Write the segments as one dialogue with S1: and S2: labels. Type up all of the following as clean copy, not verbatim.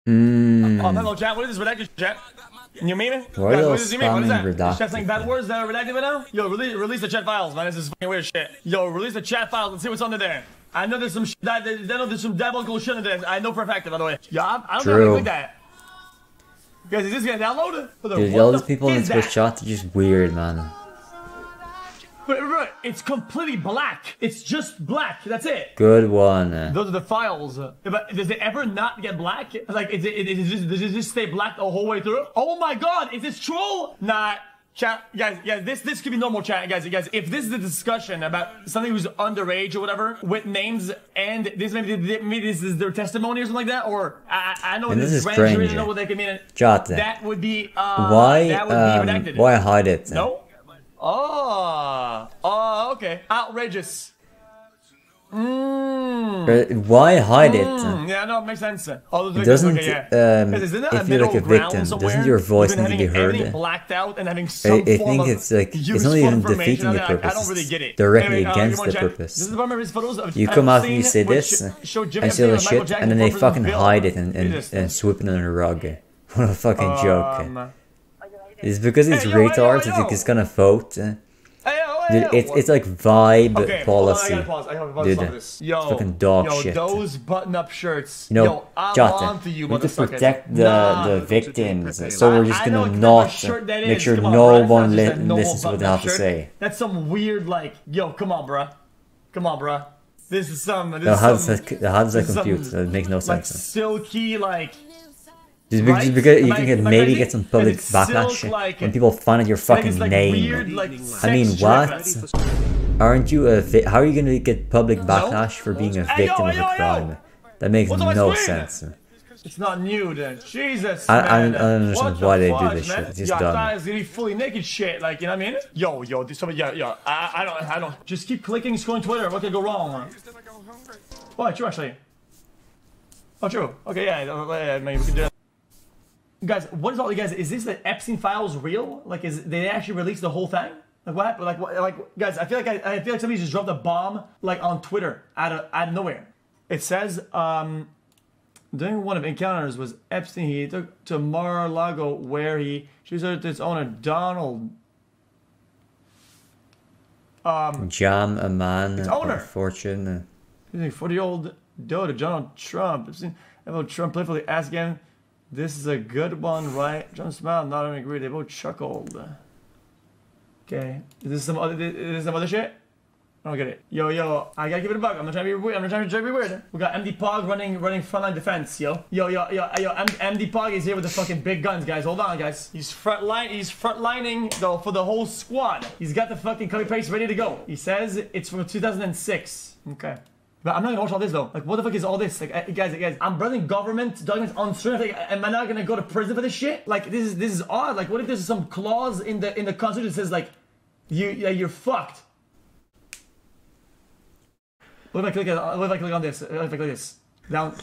S1: Mm.
S2: Oh, hello, chat. What is this redacted, chat? You mean it?
S1: Why are
S2: Guys, what
S1: those
S2: does he mean? What is that?
S1: spamming
S2: Is chat saying bad words that are redacted right now? Yo, release the chat files, man. This is fucking weird shit. Yo, release the chat files. Let's see what's under there. I know there's some shit there's some diabolical shit in there. I know for a fact, by the way. Yeah, I don't know how to that. Guys, is this gonna download?
S1: Dude, all these people in Twitch chat are just weird, man.
S2: But it's completely black. It's just black. That's it.
S1: Good one.
S2: Those are the files. But does it ever not get black? Like, does it just stay black the whole way through? Oh my god, is this troll? Nah. Chat, guys, this could be normal chat, guys. If this is a discussion about something who's underage or whatever, with names, and this maybe this is their testimony or something like that, or I know this is strange. I know what they can mean.
S1: Chat.
S2: That would be
S1: why
S2: redacted.
S1: Why hide it?
S2: No. Oh, okay. Outrageous.
S1: Why hide it?
S2: Yeah, no, it makes sense. All those
S1: it doesn't,
S2: okay, yeah.
S1: if you're like a victim, doesn't your voice need to be heard?
S2: Blacked out and having some
S1: I think it's like, it's not even defeating the purpose,
S2: I don't really get it.
S1: Directly against the purpose. You come out and you say this, and say all the shit, and then they fucking hide it and sweep it under the rug. What a fucking joke. It's because it's retards that it's gonna vote. Dude, it's like vibe policy. Dude, it's fucking dog shit.
S2: Those button-up shirts.
S1: You know, Jota, we need to protect the victims, so we're just gonna not make sure no one listens to what they have to say.
S2: That's some weird, like, yo, come on, bruh. Come on, bruh. This is some...
S1: How does that compute? That makes no sense.
S2: Like, silky, like...
S1: Just because you can maybe get some public backlash when people find out your fucking name. I mean, what? Aren't you how are you gonna get public backlash for being a victim of a crime? That makes no sense.
S2: It's not new then. Jesus,
S1: I don't understand why they do this shit. It's just dumb.
S2: It's gonna be fully naked shit, like, you know what I mean? Yo, this somebody, yo. I don't. Just keep clicking, scrolling Twitter. What could go wrong? Oh, true actually. Oh, true. Okay, yeah. Maybe we can do that. Guys, what is all you guys? Is this the Epstein files real? Like, they actually released the whole thing? Like what? Like guys, I feel like somebody just dropped a bomb like on Twitter out of nowhere. It says during one of encounters was Epstein. He took to Mar-a-Lago where he showed its owner Donald.
S1: Jam a man.
S2: Its owner.
S1: Fortune.
S2: 40-year-old daughter Donald Trump. Epstein. Trump playfully asked him. This is a good one, right? John smiled, not even agreed. They both chuckled. Okay. Is this some other shit? I don't get it. Yo, I gotta give it a buck. I'm not trying to be weird. We got MD Pog running frontline defense, yo. MD Pog is here with the fucking big guns, guys. Hold on, guys. He's frontlining though for the whole squad. He's got the fucking copy paste ready to go. He says it's from 2006. Okay. But I'm not gonna watch all this though. Like, what the fuck is all this? Like, guys, I'm running government documents on stream. Like, am I not gonna go to prison for this shit? Like, this is odd. Like, what if there's some clause in the constitution that says like, you're fucked? What if I click on this? What if I click this? Down.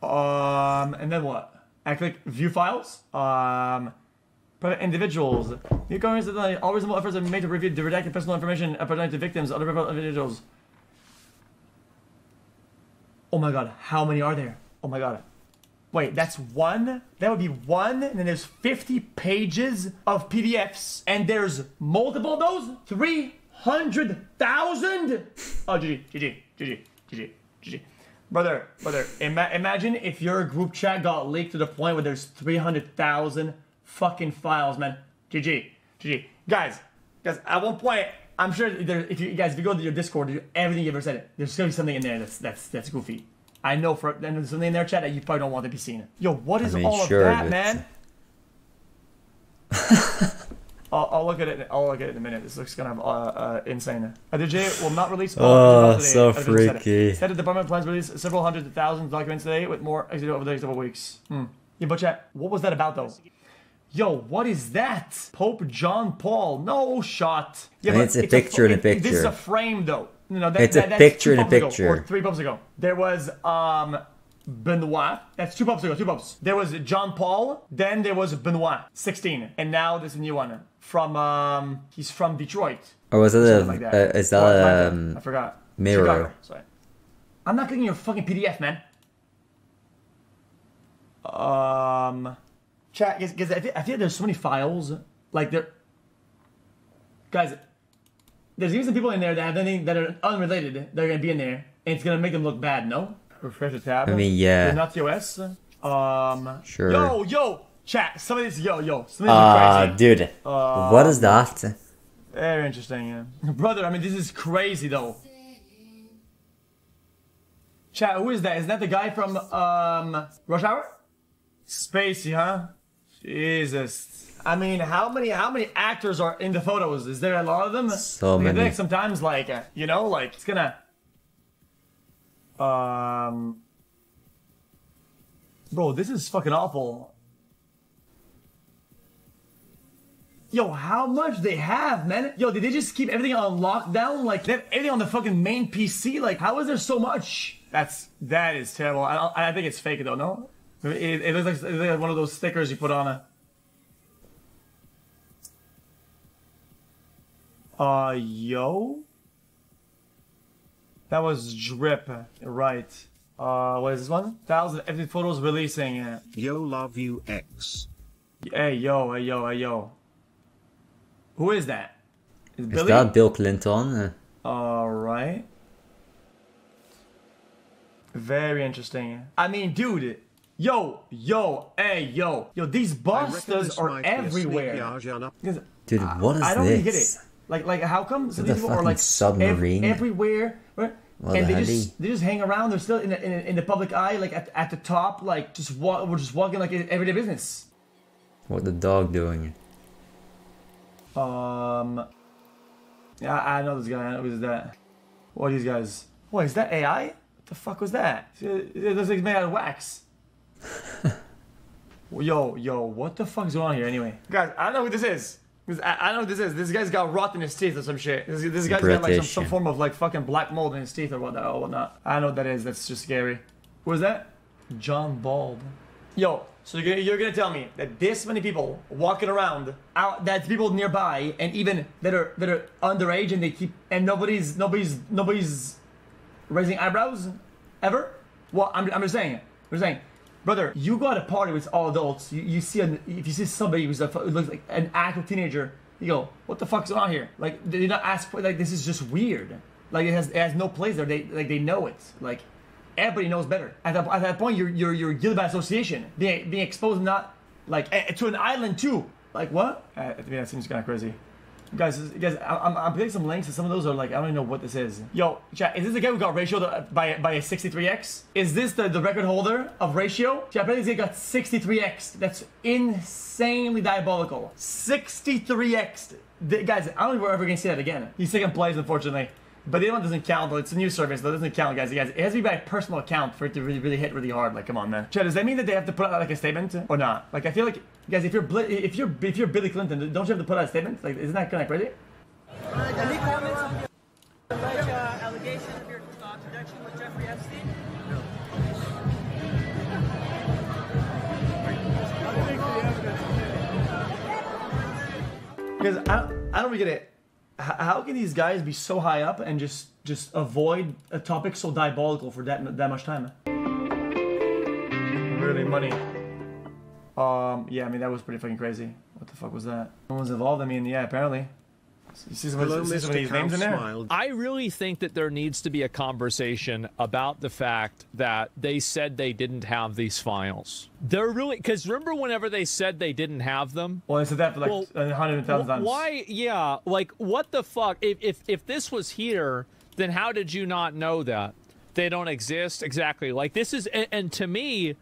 S2: And then what? I click view files. Private individuals. New governments that all reasonable efforts are made to review the redacted personal information pertaining to victims, other private individuals. Oh my god, how many are there? Oh my god. Wait, that's one? That would be one, and then there's 50 pages of PDFs, and there's multiple of those? 300,000? Oh, GG. Brother, imagine if your group chat got leaked to the point where there's 300,000 fucking files, man. GG. Guys, at one point, I'm sure if you go to your Discord, everything you ever said, there's gonna be something in there that's goofy. I know there's something in their chat that you probably don't want to be seen. Yo, what is all of that, man? I'll look at it. I'll look at it in a minute. This looks kind of insane. DJ will not release.
S1: Oh, so freaky.
S2: Said the department plans to release several hundred thousand documents today, with more executed over the next couple weeks. Yeah, but chat, what was that about though? Yo, what is that? Pope John Paul. No shot. Yeah,
S1: but it's a picture in a picture.
S2: This is a frame though. No,
S1: it's a picture in a picture.
S2: Or 3 popes ago. There was Benoit. That's 2 popes ago. 2 popes. There was John Paul. Then there was Benoit, 16, and now there's a new one from he's from Detroit.
S1: Or was it
S2: like
S1: is that
S2: I forgot.
S1: Mirror?
S2: Chicago. Sorry. I'm not clicking your fucking PDF, man. Chat, guys, I feel there's so many files. Like, guys, there's even some people in there that have anything that are unrelated. They're gonna be in there, and it's gonna make them look bad. No? Refresh the tab.
S1: I mean, yeah.
S2: Not TOS.
S1: Sure.
S2: Yo, chat. Some of this, yo. Some of this is crazy.
S1: Dude. What is that?
S2: Very interesting, yeah. Brother, I mean, this is crazy, though. Chat, who is that? Is that the guy from, Rush Hour? Spacey, huh? Jesus. I mean, how many actors are in the photos? Is there a lot of them?
S1: So many.
S2: I think sometimes, like, you know, like, it's gonna... Bro, this is fucking awful. Yo, how much they have, man? Yo, did they just keep everything on lockdown? Like, they have everything on the fucking main PC? Like, how is there so much? That is terrible. I think it's fake, though, no? It looks like one of those stickers you put on a... Yo? That was drip, right. What is this one? 1,000 empty photos releasing.
S3: Yo, love you, X.
S2: Hey, yo. Who is that?
S1: Is that Bill Clinton?
S2: Alright. Very interesting. I mean, dude. Yo, these busters are everywhere.
S1: Dude, what is this?
S2: I don't really get it. Like, how come some people are like
S1: submarine
S2: everywhere? Right?
S1: Well,
S2: and they just hang around. They're still in the public eye, like at the top, like we're just walking like everyday business.
S1: What the dog doing?
S2: Yeah, I know this guy. Who is that? What are these guys? What is that AI? What the fuck was that? It looks like it's made out of wax. Yo, what the fuck is going on here anyway? Guys, I don't know who this is. I don't know who this is. This guy's got rot in his teeth or some shit. This guy's got like some form of like fucking black mold in his teeth or whatnot. I don't know what that is. That's just scary. Who is that? John Bald. Yo, so you're gonna tell me that this many people walking around out, that's people nearby and even that are underage and they keep and nobody's raising eyebrows ever? Well, I'm just saying it. I'm saying, brother, you go at a party with all adults. You see if you see somebody who looks like an actual teenager, you go, what the fuck's going on here? Like, they not ask for, like, this is just weird. Like, it has no place there. They know it. Like, everybody knows better. At that point, you're guilty by association, being exposed, not like to an island too. Like what? To me, that seems kind of crazy. Guys, I'm putting some links, and some of those are like, I don't even know what this is. Yo, chat, is this the guy who got ratioed by a 63x? Is this the record holder of ratio? Chat, I think this guy got 63x. That's insanely diabolical. 63x. Guys, I don't think we're ever gonna see that again. He's second place, unfortunately. But the other one doesn't count, though. It's a news service, though. It doesn't count, guys. It has to be by a personal account for it to really hit really hard. Like, come on, man. Chat, does that mean that they have to put out like a statement or not? Like, I feel like, guys, if you're Billy Clinton, don't you have to put out a statement? Like, isn't that kind of crazy?
S4: Any comments on the allegation of your connection with Jeffrey Epstein? No.
S2: Because I don't really get it. How can these guys be so high up and just avoid a topic so diabolical for that much time? Really, money. Yeah, I mean, that was pretty fucking crazy. What the fuck was that? No one's involved. I mean, yeah, apparently. You see some of these names in there?
S5: I really think that there needs to be a conversation about the fact that they said they didn't have these files. They're really, because remember whenever they said they didn't have them?
S2: Well, they said that for like 100,000 times.
S5: Why? Yeah, like what the fuck? If this was here, then how did you not know that? They don't exist? Exactly. Like this is, and to me,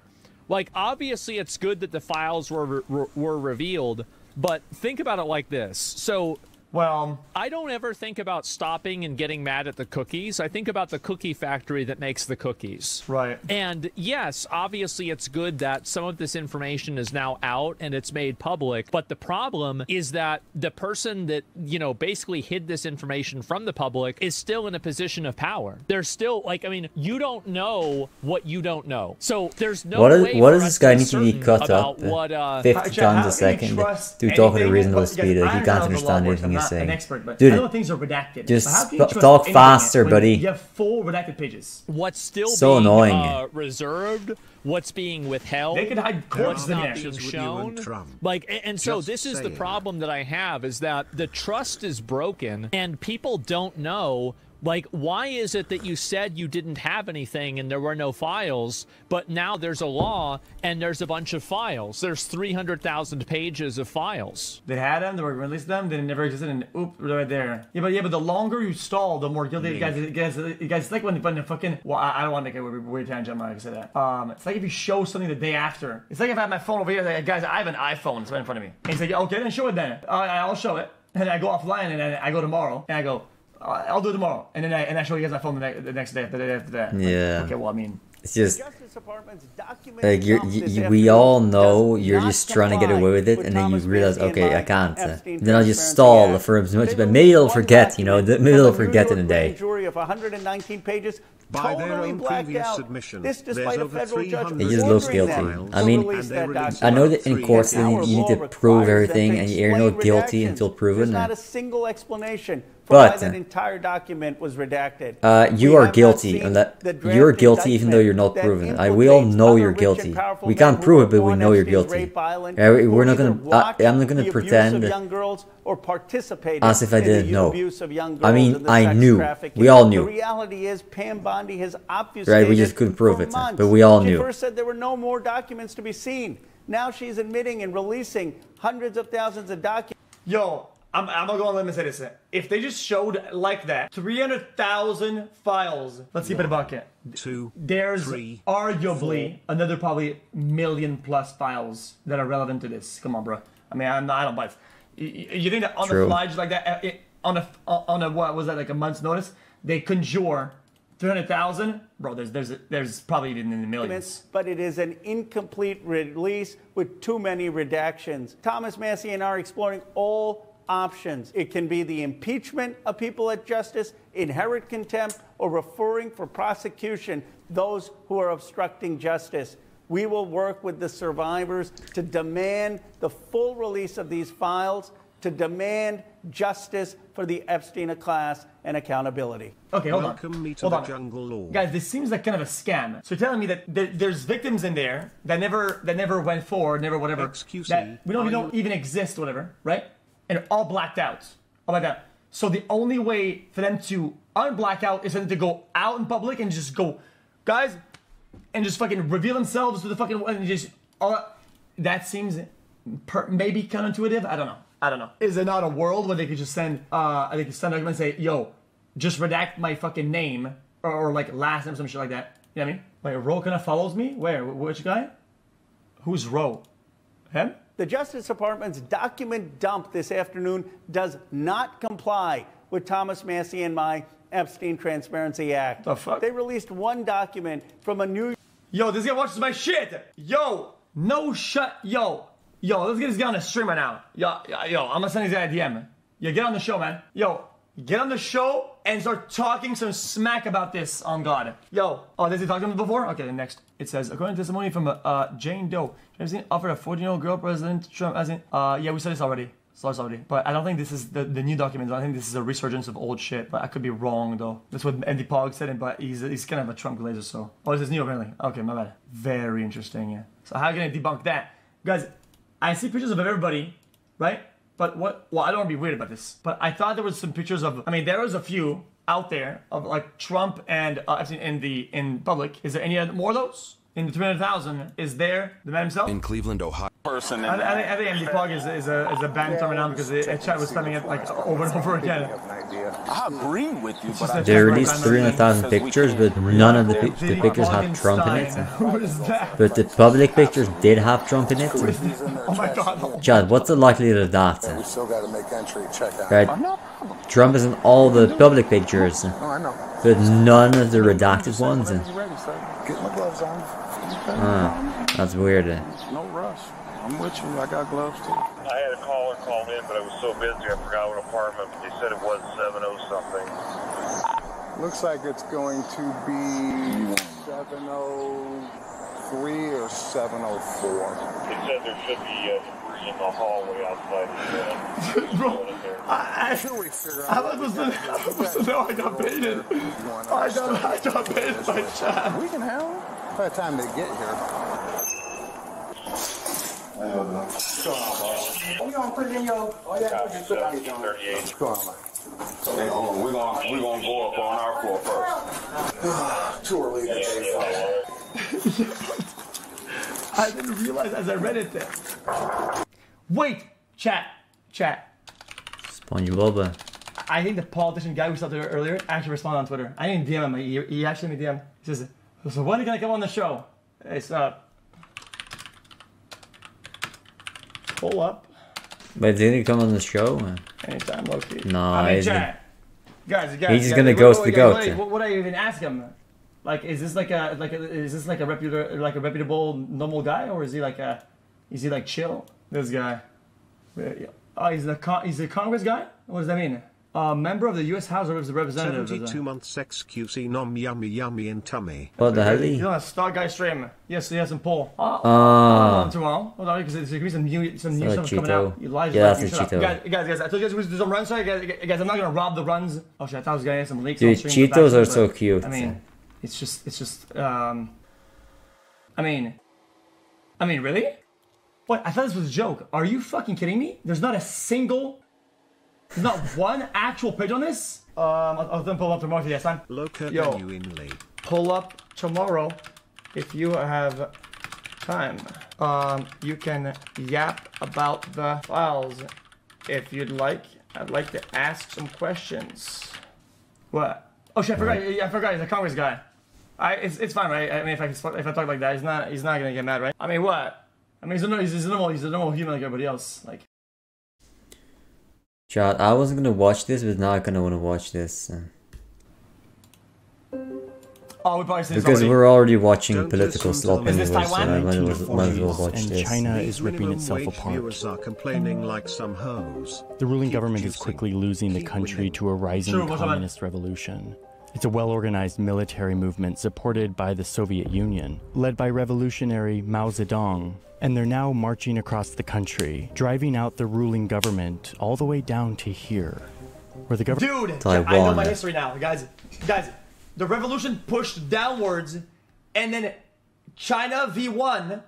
S5: like obviously it's good that the files were revealed, but think about it like this. So,
S2: well,
S5: I don't ever think about stopping and getting mad at the cookies. I think about the cookie factory that makes the cookies.
S2: Right.
S5: And yes, obviously it's good that some of this information is now out and it's made public. But the problem is that the person that, you know, basically hid this information from the public is still in a position of power. They're still, like, I mean, you don't know what you don't know. So there's no way
S1: what does this guy need to be cut up
S5: what,
S1: 50 times a second to talk at a reasonable speed? He can't understand anything you're saying.
S2: I'm not an expert, but
S1: dude,
S2: I know things are redacted.
S1: Just talk faster, buddy.
S2: You have full redacted pages.
S5: What's still
S1: so
S5: being
S1: annoying.
S5: Reserved, what's being withheld,
S2: they could hide
S5: what's
S2: in
S5: not
S2: there.
S5: being shown. Like, and so this is the problem that I have, is that the trust is broken and people don't know. Like, why is it that you said you didn't have anything and there were no files, but now there's a law and there's a bunch of files? There's 300,000 pages of files.
S2: They had them, they were released them, they never existed, and oop, they're right there. Yeah, but the longer you stall, the more guilty you guys. It's like when the fucking. Well, I don't want to make a weird tangent. I'm not gonna say that. It's like if you show something the day after. It's like if I have my phone over here, like, guys, I have an iPhone. It's right in front of me. And he's like, okay, then show it then. I'll show it. And I go offline, and then I go tomorrow, and I go. I'll do it tomorrow, and then I show you guys my phone the next day, the day after that.
S1: Yeah.
S2: Okay, well, I mean,
S1: it's just like we all know you're just trying to get away with it, and then you realize, okay, I can't. Then I'll just stall for as much, but maybe they'll forget, you know, maybe they'll forget in a day.
S6: Jury of 119 pages.
S3: By their own previous submission,
S6: this despite a federal judge
S1: He just looks guilty. I mean, I know that in courts you need to prove everything, and you're not guilty until proven.
S6: There's not a single explanation for why that entire document was redacted.
S1: You are guilty, and you're guilty even though you're not proven. We all know you're guilty. We can't prove it, but we know you're guilty. We're not gonna. I'm not gonna pretend as if I didn't know. I mean, I knew. We all knew.
S6: The reality is, Pam Bondi has obfuscated.
S1: Right, we just couldn't prove it, but we all knew.
S6: She first said there were no more documents to be seen. Now she's admitting and releasing hundreds of thousands of documents.
S2: Yo, I'm gonna go on limb and say this. If they just showed like that 300,000 files, let's keep it a bucket. There's arguably another probably million plus files that are relevant to this. Come on, bro. I mean, I don't buy it. You think that on the fly, just like that, on a what was that, like a month's notice, they conjure 300,000? Bro, there's probably even in the millions.
S6: But it is an incomplete release with too many redactions. Thomas Massey and I are exploring all options. It can be the impeachment of people at justice, inherent contempt, or referring for prosecution those who are obstructing justice. We will work with the survivors to demand the full release of these files, to demand justice for the Epstein class and accountability.
S2: Okay, hold on. Guys, this seems like kind of a scam. So you're telling me that there's victims in there that never went forward, never whatever, that we don't even exist, whatever, right? And they're all blacked out. All like that. So the only way for them to unblack out is for them to go out in public and just go, guys, and just fucking reveal themselves to the fucking, and just all that seems maybe counterintuitive. I don't know. Is there not a world where they could just send a document and say, yo, just redact my fucking name or like last name or some shit like that? You know what I mean? Like, Ro kind of follows me? Where? Which guy? Who's Ro? Him?
S6: The Justice Department's document dump this afternoon does not comply with Thomas Massey and my Epstein Transparency Act.
S2: The fuck?
S6: They released one document from a new...
S2: Yo, this guy watches my shit! Yo! No shut... Yo, let's get this guy on the stream right now. Yo, I'm gonna send this guy a DM. Yo, get on the show, man. Yo, get on the show and start talking some smack about this on God. Yo, did he talk to him before? Okay, then next. It says, according to testimony from Jane Doe, Epstein offered a 14-year-old girl President Trump as in, yeah, we saw this already. But I don't think this is the new documents. I think this is a resurgence of old shit. But I could be wrong, though. That's what Andy Pog said, but he's kind of a Trump glazer, so. Oh, this is new, apparently. Okay, my bad. Very interesting, yeah. So how can I debunk that? Guys, I see pictures of everybody, right? But what? Well, I don't want to be weird about this. But I thought there was some pictures of, I mean, there was a few out there of like Trump and Epstein in public. Is there any more of those? In the 300,000, is there the man himself?
S7: In Cleveland, Ohio.
S2: Person. I think Andy Pog is a bad term now because chat was spamming it like over and over again.
S7: I agree with you, but
S1: they released 300,000 pictures, but none of the pictures have Trump in it.
S2: What is that?
S1: But the public pictures did have Trump in it.
S2: Oh my God.
S1: Chad, what's the likelihood of that?
S7: we still got to make entry. Check out.
S1: Right. Trump is in all the public pictures, but none of the redacted ones.
S7: Get my gloves on.
S1: That's weird.
S7: No rush. I'm with you. I got gloves too.
S8: I had a caller call in, but I was so busy I forgot what apartment. They said it was 70 something.
S9: Looks like it's going to be 703 or 704.
S8: They said there should be in the hallway outside.
S2: Bro, I'm supposed to know I got baited. I got baited by chat.
S9: We can handle it. By the time they get here.
S7: We gonna put it in your. Oh yeah, put your foot on your John.
S9: What's going on, man?
S7: Hey, hold on. We're gonna go up on our floor first.
S9: Too early in the day.
S2: I didn't realize as I read it there. Wait, chat.
S1: SpongeBob.
S2: I think the politician guy we saw there earlier actually responded on Twitter. I didn't DM him. He actually made DM. He says, "So when are you gonna come on the show?" Hey, stop. Pull up.
S1: But did he come on the show?
S2: Anytime, Loki.
S1: No,
S2: I mean, chat. Guys,
S1: he's just gonna ghost the goat.
S2: What do I even ask him? Like, is this like a reputable normal guy, or is he like chill? This guy. Oh, he's a Congress guy. What does that mean? Member of the U.S. House of Representatives.
S3: 72 months xQc nom yummy yummy and tummy.
S1: What the hell?
S2: He's on a Star Guy stream. Yes, he has some pull. Tomorrow. Hold on, because there's gonna be some new stuff coming out.
S1: Yeah, that's a Cheeto.
S2: Guys, I told you guys there's some runs. Sorry, guys, I'm not gonna rob the runs. Oh shit, I thought I was gonna get some leaks.
S1: Dude, Cheetos are so cute.
S2: I mean, it's just. I mean, really? What? I thought this was a joke. Are you fucking kidding me? There's not one actual page on this. I'll then pull up tomorrow for the time. Yo, pull up tomorrow if you have time. You can yap about the files if you'd like. I'd like to ask some questions. What? Oh shit! I forgot. He's a Congress guy. It's fine, right? I mean, if I talk like that, he's not gonna get mad, right? I mean, what? I mean, he's a normal human like everybody else. Like.
S1: Chad, I wasn't gonna watch this, but now I'm gonna wanna watch this.
S2: Oh, we probably
S1: because we're already watching political slop anyway, so I might as well watch this.
S10: China is ripping itself apart. The ruling government is quickly losing the country to a rising communist revolution. It's a well-organized military movement supported by the Soviet Union, led by revolutionary Mao Zedong. And they're now marching across the country, driving out the ruling government all the way down to here, where the government.
S2: Dude, I know my history now, guys. The revolution pushed downwards, and then China V1,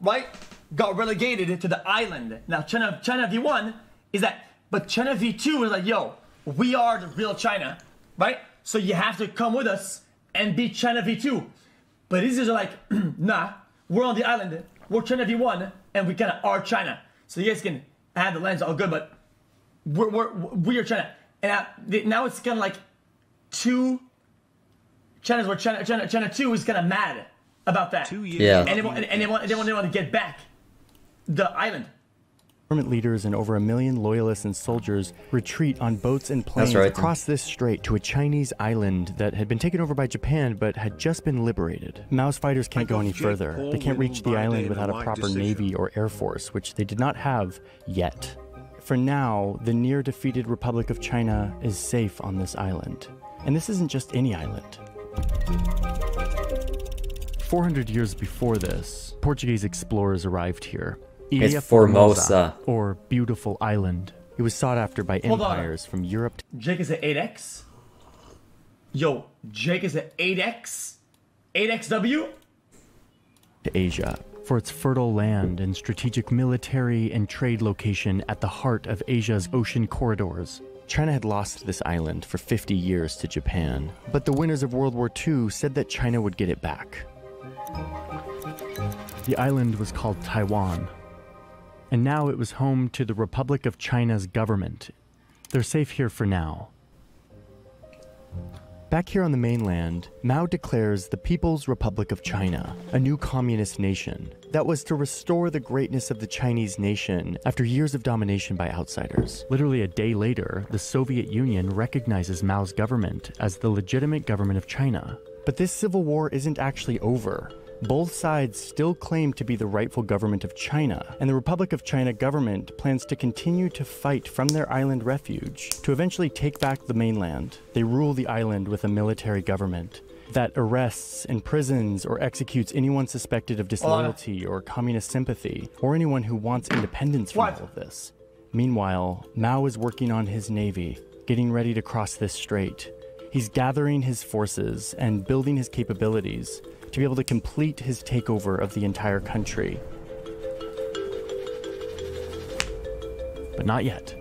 S2: right, got relegated to the island. Now China V1 is that, but China V2 is like, yo, we are the real China, right? So you have to come with us and be China V2. But these guys are like, nah, we're on the island. We're China V1, and we kind of are China. So you guys can have the lands all good, but we are China. And now it's kind of like two China's where China 2 is kind of mad about that.
S3: 2 years.
S1: Yeah.
S2: And they want to get back the island.
S10: Government leaders and over 1 million loyalists and soldiers retreat on boats and planes across this strait to a Chinese island that had been taken over by Japan but had just been liberated. Mao's fighters can't go any further. They can't reach the island without a proper navy or air force, which they did not have yet. For now, the near-defeated Republic of China is safe on this island. And this isn't just any island. 400 years before this, Portuguese explorers arrived here.
S1: It's Formosa,
S10: or Beautiful Island. It was sought after by empires from Europe.
S2: Jake is at 8X. Yo, Jake is at 8X. 8XW.
S10: To Asia for its fertile land and strategic military and trade location at the heart of Asia's ocean corridors. China had lost this island for 50 years to Japan, but the winners of World War II said that China would get it back. The island was called Taiwan. And now it was home to the Republic of China's government. They're safe here for now. Back here on the mainland, Mao declares the People's Republic of China, a new communist nation that was to restore the greatness of the Chinese nation after years of domination by outsiders. Literally a day later, the Soviet Union recognizes Mao's government as the legitimate government of China. But this civil war isn't actually over. Both sides still claim to be the rightful government of China, and the Republic of China government plans to continue to fight from their island refuge to eventually take back the mainland. They rule the island with a military government, that arrests, imprisons, or executes anyone suspected of disloyalty or communist sympathy, or anyone who wants independence from all of this. Meanwhile, Mao is working on his navy, getting ready to cross this strait. He's gathering his forces and building his capabilities to be able to complete his takeover of the entire country. But not yet.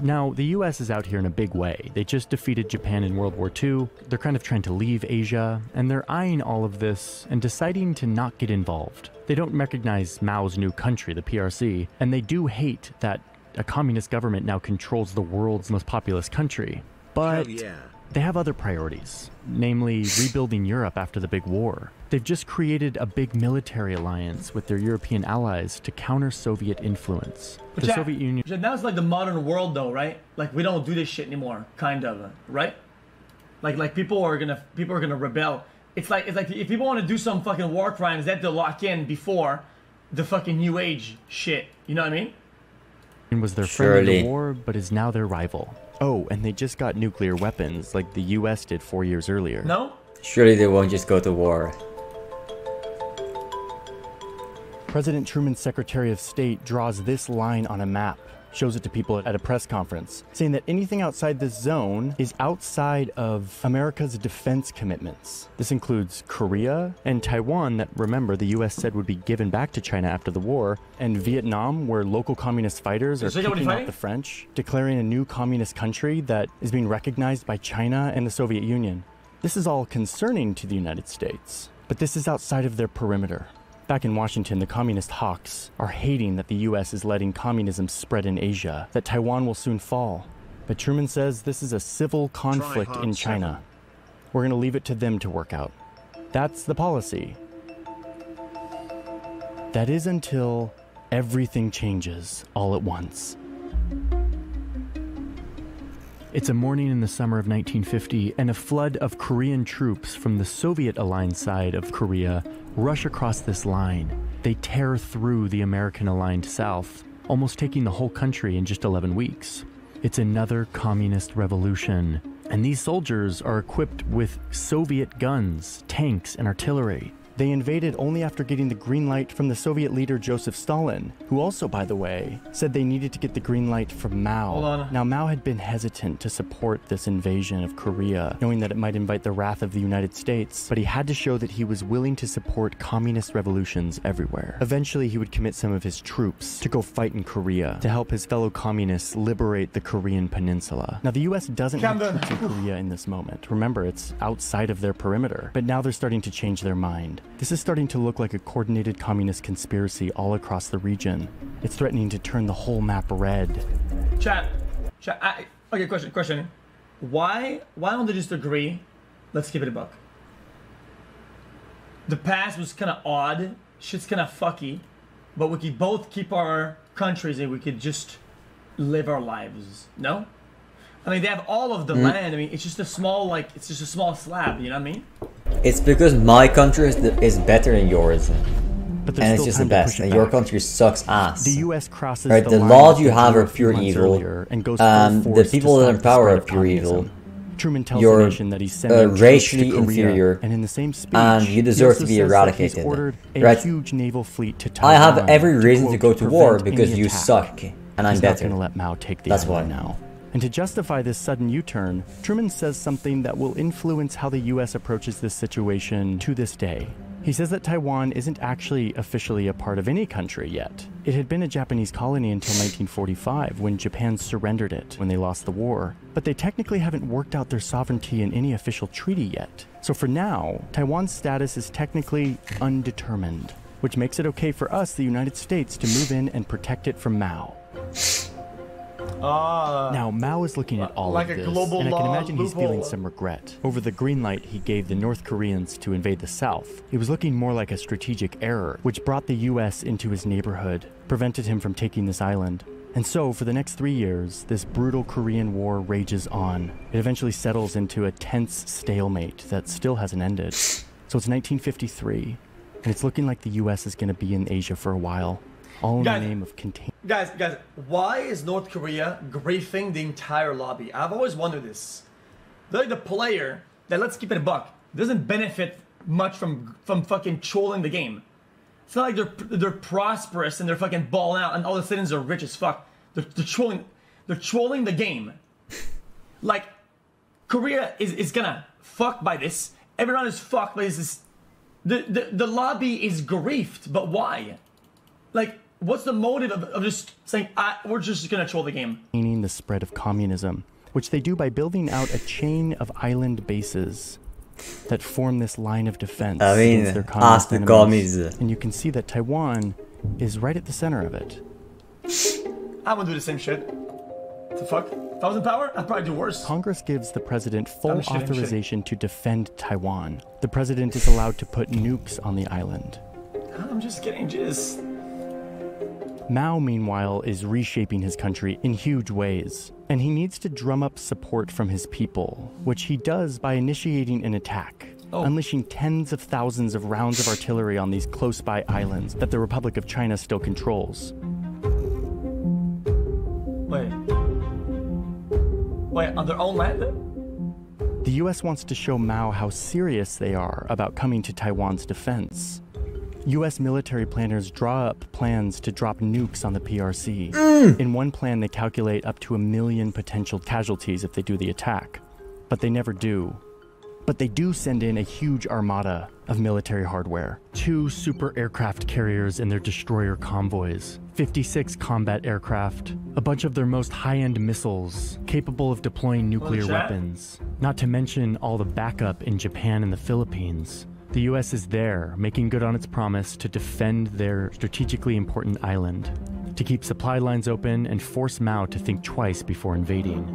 S10: Now, the US is out here in a big way. They just defeated Japan in World War II. They're kind of trying to leave Asia, and they're eyeing all of this and deciding to not get involved. They don't recognize Mao's new country, the PRC, and they do hate that a communist government now controls the world's most populous country. But they have other priorities, namely rebuilding Europe after the big war. They've just created a big military alliance with their European allies to counter Soviet influence. The Soviet Union...
S2: Now it's like the modern world though, right? Like we don't do this shit anymore, kind of, right? Like people are gonna rebel. It's like if people want to do some fucking war crimes, they have to lock in before the fucking new age shit. You know what I mean?
S10: Was their friend in the war, but is now their rival. Oh, and they just got nuclear weapons like the US did 4 years earlier.
S2: No?
S1: Surely they won't just go to war.
S10: President Truman's Secretary of State draws this line on a map, shows it to people at a press conference, saying that anything outside this zone is outside of America's defense commitments. This includes Korea and Taiwan that, remember, the US said would be given back to China after the war, and Vietnam, where local communist fighters are kicking out the French, declaring a new communist country that is being recognized by China and the Soviet Union. This is all concerning to the United States, but this is outside of their perimeter. Back in Washington, the communist hawks are hating that the US is letting communism spread in Asia, that Taiwan will soon fall. But Truman says this is a civil conflict in China. We're going to leave it to them to work out. That's the policy. That is until everything changes all at once. It's a morning in the summer of 1950, and a flood of Korean troops from the Soviet-aligned side of Korea rush across this line. They tear through the American-aligned South, almost taking the whole country in just 11 weeks. It's another communist revolution, and these soldiers are equipped with Soviet guns, tanks, and artillery. They invaded only after getting the green light from the Soviet leader Joseph Stalin, who also, by the way, said they needed to get the green light from Mao.
S2: Hold on.
S10: Now, Mao had been hesitant to support this invasion of Korea, knowing that it might invite the wrath of the United States, but he had to show that he was willing to support communist revolutions everywhere. Eventually, he would commit some of his troops to go fight in Korea to help his fellow communists liberate the Korean peninsula. Now, the US doesn't have troops in Korea in this moment. Remember, it's outside of their perimeter, but now they're starting to change their mind. This is starting to look like a coordinated communist conspiracy all across the region. It's threatening to turn the whole map red.
S2: Chat. Okay, question. Why don't they just agree? Let's keep it a buck. The past was kind of odd. Shit's kind of fucky. But we could both keep our countries and we could just live our lives. No? I mean, they have all of the land. I mean, it's just a small, it's just a small slab, you know what I mean?
S1: It's because my country is better than yours.
S10: But
S1: and it's just the best, and your country sucks ass.
S10: The US crosses
S1: right, the laws you have are pure evil, the people that are in power are pure evil.
S10: Truman tells
S1: You're
S10: the nation that he's sending
S1: racially
S10: troops to Korea,
S1: inferior,
S10: and in the same speech,
S1: and you deserve to be eradicated.
S10: He's ordered a
S1: right?
S10: huge naval fleet to Taiwan.
S1: I have every reason to go to war
S10: prevent
S1: because
S10: any
S1: you
S10: attack.
S1: suck, and I'm
S10: He's
S1: better.
S10: not going to let Mao take the
S1: That's
S10: island
S1: why.
S10: now. And to justify this sudden U-turn, Truman says something that will influence how the US approaches this situation to this day. He says that Taiwan isn't actually officially a part of any country yet. It had been a Japanese colony until 1945, when Japan surrendered it when they lost the war. But they technically haven't worked out their sovereignty in any official treaty yet. So for now, Taiwan's status is technically undetermined, which makes it okay for us, the United States, to move in and protect it from Mao. Now, Mao is looking at all of this, and I can imagine he's feeling some regret over the green light he gave the North Koreans to invade the South. It was looking more like a strategic error, which brought the US into his neighborhood, prevented him from taking this island. And so, for the next 3 years, this brutal Korean War rages on. It eventually settles into a tense stalemate that still hasn't ended. So it's 1953, and it's looking like the US is going to be in Asia for a while. all in the name of contain.
S2: Guys, why is North Korea griefing the entire lobby? I've always wondered this. They're like the player that, let's keep it a buck, doesn't benefit much from fucking trolling the game. It's not like they're prosperous and they're fucking balling out and all the citizens are rich as fuck. They're trolling the game. Like, Korea is gonna fuck by this. Everyone is fucked by this. The lobby is griefed, but why? Like, what's the motive of just saying, we're just gonna troll the game?
S10: The spread of communism, which they do by building out a chain of island bases that form this line of defense against their communist enemies. And you can see that Taiwan is right at the center of it.
S2: I would do the same shit. What the fuck? If I was in power, I'd probably do worse.
S10: Congress gives the president full authorization to defend Taiwan. The president is allowed to put nukes on the island.
S2: I'm just getting jizz.
S10: Mao, meanwhile, is reshaping his country in huge ways, and he needs to drum up support from his people, which he does by initiating an attack, unleashing tens of thousands of rounds of artillery on these close-by islands that the Republic of China still controls.
S2: Wait, on their own land?
S10: The US wants to show Mao how serious they are about coming to Taiwan's defense. US military planners draw up plans to drop nukes on the PRC. In one plan, they calculate up to 1 million potential casualties if they do the attack. But they never do. But they do send in a huge armada of military hardware. 2 super aircraft carriers and their destroyer convoys, 56 combat aircraft, a bunch of their most high-end missiles capable of deploying nuclear weapons, not to mention all the backup in Japan and the Philippines. The US is there, making good on its promise to defend their strategically important island, to keep supply lines open and force Mao to think twice before invading.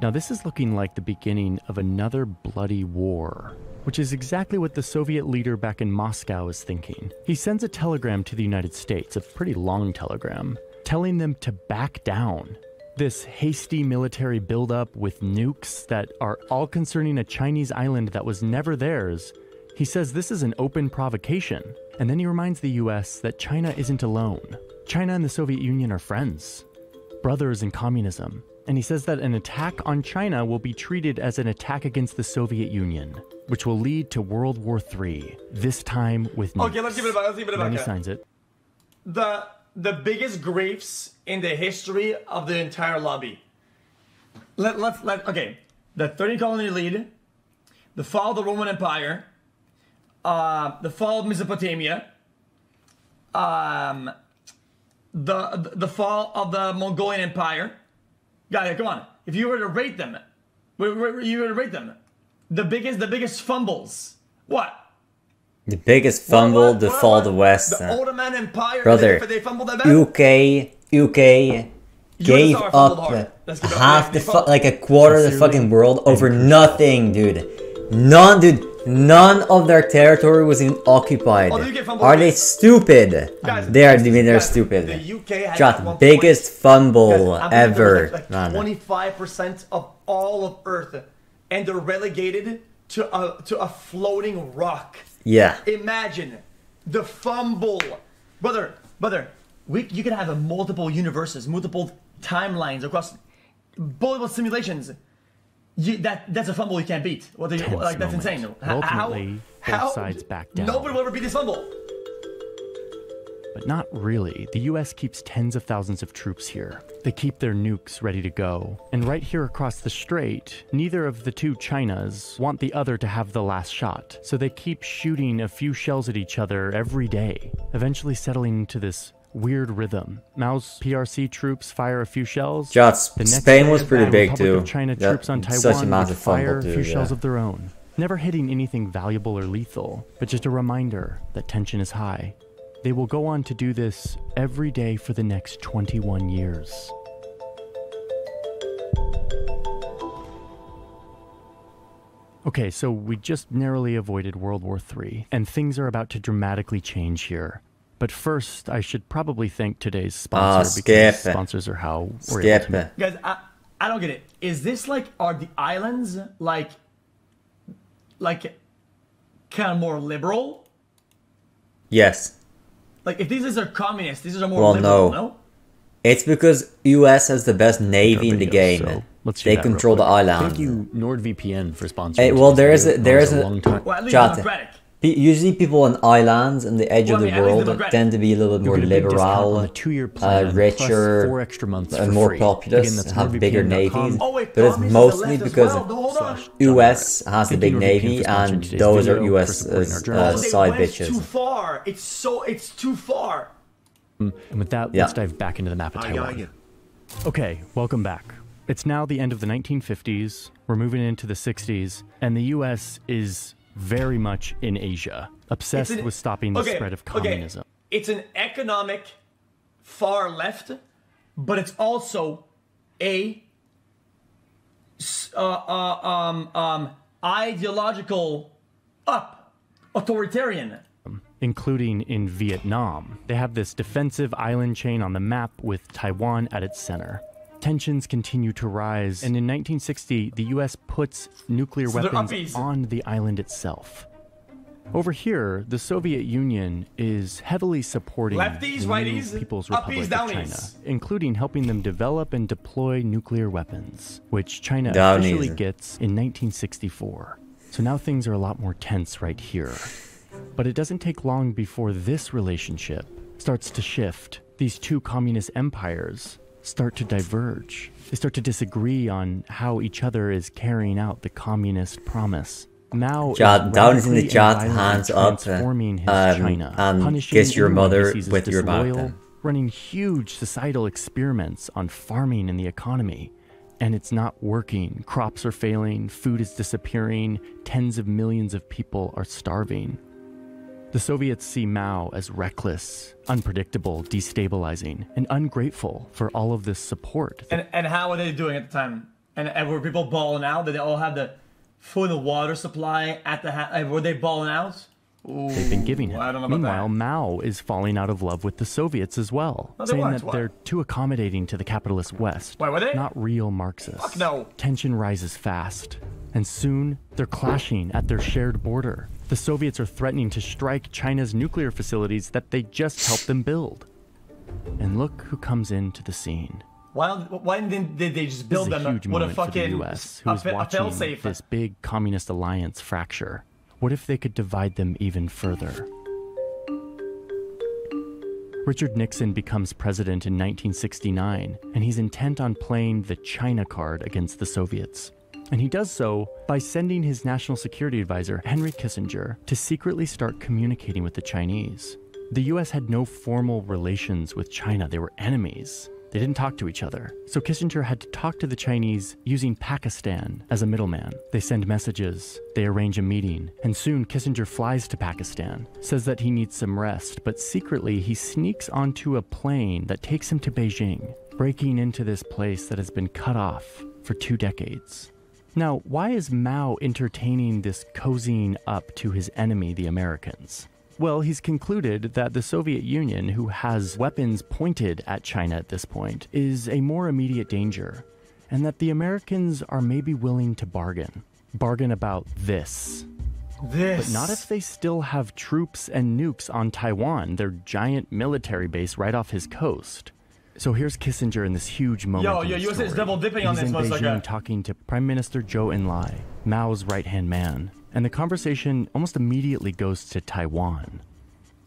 S10: Now this is looking like the beginning of another bloody war, which is exactly what the Soviet leader back in Moscow is thinking. He sends a telegram to the United States, a pretty long telegram, telling them to back down. This hasty military buildup with nukes that are all concerning a Chinese island that was never theirs. He says this is an open provocation. And then he reminds the US that China isn't alone. China and the Soviet Union are friends, brothers in communism. And he says that an attack on China will be treated as an attack against the Soviet Union, which will lead to World War III, this time with nukes.
S2: Okay, let's give it a back.
S10: Then he signs it.
S2: The biggest griefs in the history of the entire lobby. Okay, the 30 colony lead, the fall of the Roman Empire, the fall of Mesopotamia, the fall of the Mongolian Empire. Guys, come on. If you were to rate them, the biggest fumbles. What?
S1: The biggest fumble, the fall of the West.
S2: The Ottoman Empire,
S1: brother,
S2: they fumbled that bad?
S1: UK gave up half the like a quarter of the fucking world over nothing, dude. None of their territory was even occupied. Are they stupid?
S2: Guys,
S1: they're stupid.
S2: The UK
S1: had biggest fumble ever.
S2: Like 25% of all of Earth, and they're relegated to a floating rock.
S1: Yeah.
S2: Imagine the fumble, brother. You can have multiple universes, multiple timelines across multiple simulations. That's a fumble you can't beat. That's insane.
S10: Ultimately, both sides back down.
S2: Nobody will ever beat this fumble.
S10: But not really. The US keeps tens of thousands of troops here. They keep their nukes ready to go. And right here across the strait, neither of the two Chinas want the other to have the last shot. So they keep shooting a few shells at each other every day, eventually settling into this weird rhythm. Mao's PRC troops fire a few shells.
S1: Spain was pretty big too.
S10: China troops on Taiwan
S1: such a massive
S10: fire
S1: fumble
S10: a few
S1: too,
S10: shells of their own. Never hitting anything valuable or lethal, but just a reminder that tension is high. They will go on to do this every day for the next 21 years. Okay, so we just narrowly avoided World War III, and things are about to dramatically change here. But first, I should probably thank today's sponsor, because sponsors are how we're able to make.
S2: Guys, I don't get it. Is this like, are the islands like kind of more liberal?
S1: Yes.
S2: Like, if these are communists, these are more
S1: Well,
S2: liberal, no?
S1: It's because US has the best navy in the game.
S10: So let's
S1: they control the island.
S11: Thank you, NordVPN, for sponsoring.
S1: Well, there is a
S11: long time.
S2: Well, at least
S1: chat.
S2: democratic.
S1: Usually people on islands on the edge of the world tend to be a little bit more liberal, richer,
S11: 4 extra months
S1: and more
S11: free.
S1: populous,
S11: Again,
S1: have bigger navies.
S2: Oh, wait,
S1: But it's
S2: Tommy's
S1: mostly
S2: the left as
S1: because
S2: well. Hold on.
S1: US has the big navy, and those are US side
S2: They
S1: bitches.
S2: went too far. It's too far.
S10: And with that, let's dive back into the map of Taiwan. Okay, welcome back. It's now the end of the 1950s, we're moving into the 60s, and the US is very much in Asia, obsessed with stopping the spread of communism.
S2: It's an economic far left, but it's also a ideological authoritarian.
S10: Including in Vietnam. They have this defensive island chain on the map with Taiwan at its center. Tensions continue to rise, and in 1960, the US puts nuclear weapons on the island itself. Over here, the Soviet Union is heavily supporting
S2: lefties,
S10: the
S2: righties,
S10: new People's Republic of China, including helping them develop and deploy nuclear weapons, which China officially gets in 1964. So now things are a lot more tense right here. But it doesn't take long before this relationship starts to shift. These two communist empires start to diverge. They start to disagree on how each other is carrying out the communist promise. Mao
S1: down is in the chat, hands up,
S10: transforming his China,
S1: and kiss your mother with your mouth.
S10: Running huge societal experiments on farming and the economy. And it's not working. Crops are failing, food is disappearing, tens of millions of people are starving. The Soviets see Mao as reckless, unpredictable, destabilizing, and ungrateful for all of this support.
S2: And how are they doing at the time? And were people balling out? Did they all have the food and water supply at the were they balling out? Ooh,
S10: they've been giving it.
S2: I don't know
S10: Meanwhile,
S2: about that.
S10: Mao is falling out of love with the Soviets as well, saying that they're too accommodating to the capitalist West.
S2: Why were they?
S10: Not real Marxists.
S2: Fuck no.
S10: Tension rises fast, and soon they're clashing at their shared border. The Soviets are threatening to strike China's nuclear facilities that they just helped them build. And look who comes into the scene.
S2: Why did they just build them with a fucking
S10: for the US, who is watching this big communist alliance fracture? What if they could divide them even further? Richard Nixon becomes president in 1969, and he's intent on playing the China card against the Soviets. And he does so by sending his national security advisor, Henry Kissinger, to secretly start communicating with the Chinese. The US had no formal relations with China. They were enemies. They didn't talk to each other. So Kissinger had to talk to the Chinese using Pakistan as a middleman. They send messages, they arrange a meeting, and soon Kissinger flies to Pakistan, says that he needs some rest, but secretly he sneaks onto a plane that takes him to Beijing, breaking into this place that has been cut off for 2 decades. Now, why is Mao entertaining this cozying up to his enemy, the Americans? Well, he's concluded that the Soviet Union, who has weapons pointed at China at this point, is a more immediate danger, and that the Americans are maybe willing to bargain. Bargain about this. But not if they still have troops and nukes on Taiwan, their giant military base right off his coast. So here's Kissinger in this huge moment.
S2: Yo, USA is double dipping on this.
S10: He's in Beijing talking to Prime Minister Zhou Enlai, Mao's right-hand man. And the conversation almost immediately goes to Taiwan.